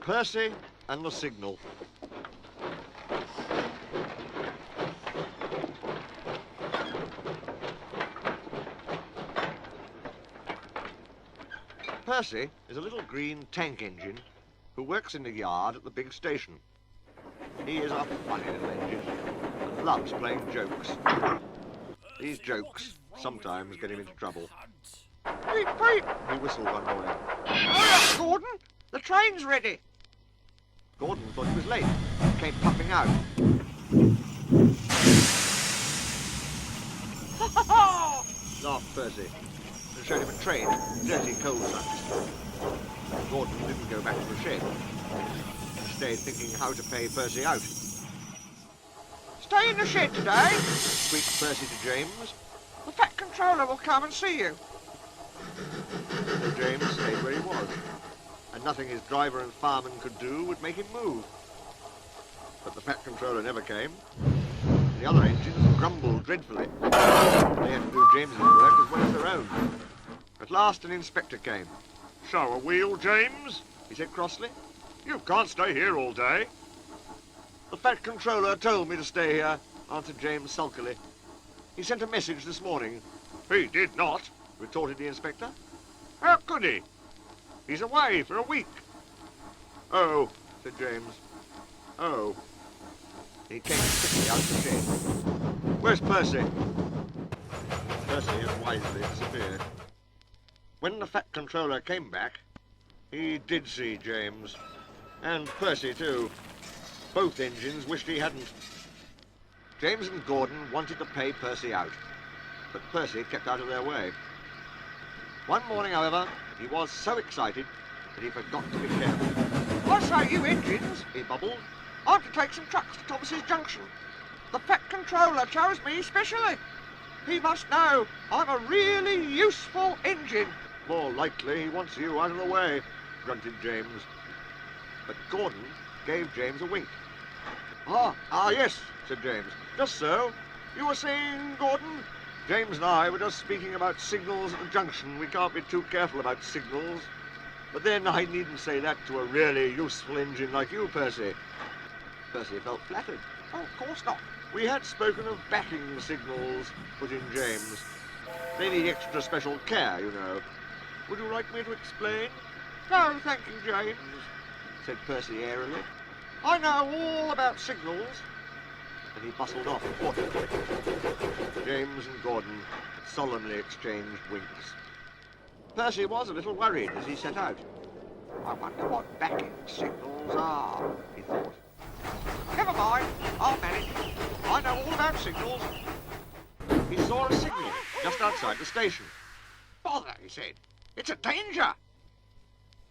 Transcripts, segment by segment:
Percy and the Signal. Percy is a little green tank engine who works in the yard at the big station. He is a funny little engine and loves playing jokes. These jokes sometimes get him into trouble. Beep, beep! He whistled one morning. Hurry up, Gordon! The train's ready! Gordon thought he was late and came puffing out. Laughed Percy and showed him a train of dirty coal trucks. Gordon didn't go back to the shed. He stayed thinking how to pay Percy out. Stay in the shed today. Squeaked Percy to James. The Fat Controller will come and see you. So James stayed where he was, and nothing his driver and fireman could do would make him move. But the Fat Controller never came. The other engines grumbled dreadfully. They had to do James's work as well as their own. At last an inspector came. "Show a wheel, James," He said crossly. "You can't stay here all day." The Fat Controller told me to stay here, answered James sulkily. He sent a message this morning, "He did not. retorted the inspector. How could he? He's away for a week." Oh, said James. Oh. He came quickly out of the shed. Where's Percy? Percy had wisely disappeared. When the Fat Controller came back, he did see James. And Percy, too. Both engines wished he hadn't. James and Gordon wanted to pay Percy out, but Percy kept out of their way. One morning, however, he was so excited that he forgot to be careful. I say, you engines, He bubbled. I'm to take some trucks to Thomas's Junction. The Fat Controller chose me specially. He must know I'm a really useful engine. More likely he wants you out of the way, grunted James. But Gordon gave James a wink. Yes, said James. Just so. You were saying, Gordon? James and I were just speaking about signals at the junction. We can't be too careful about signals. But then I needn't say that to a really useful engine like you, Percy. Percy felt flattered. Oh, of course not. We had spoken of backing signals, put in James. They need extra special care, you know. Would you like me to explain? No, thank you, James. Said Percy airily. I know all about signals. And he bustled off importantly. James and Gordon solemnly exchanged winks. Percy was a little worried as he set out. I wonder what backing signals are, he thought. Never mind, I'll manage. I know all about signals. He saw a signal just outside the station. Bother, he said. It's a danger.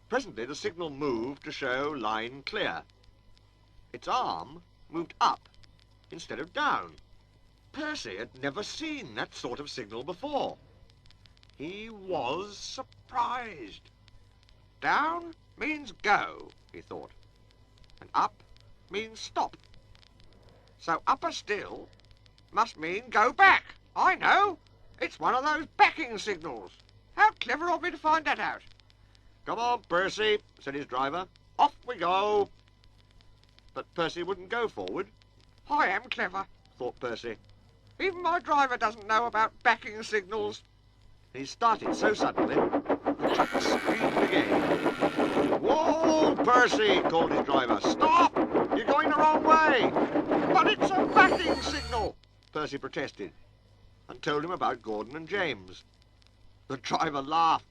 Presently the signal moved to show line clear. Its arm moved up instead of down. Percy had never seen that sort of signal before. He was surprised. Down means go, he thought. And up means stop. So upper still must mean go back. I know. It's one of those backing signals. How clever of me to find that out. Come on, Percy, said his driver. Off we go. But Percy wouldn't go forward, I am clever. thought Percy. Even my driver doesn't know about backing signals. He started so suddenly, the truck screamed again. Whoa, Percy, called his driver. Stop! You're going the wrong way. But it's a backing signal. Percy protested and told him about Gordon and James. The driver laughed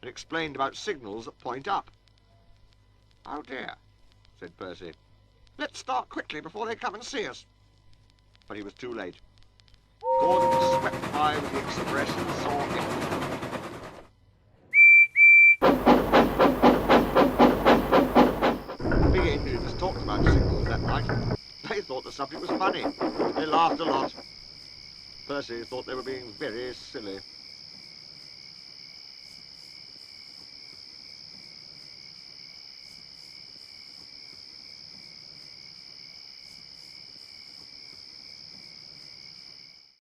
and explained about signals that point up. Oh dear, said Percy. let's start quickly before they come and see us. But he was too late. Gordon swept by with the express and saw him. The big engines talked about signals that night. They thought the subject was funny. They laughed a lot. Percy thought they were being very silly.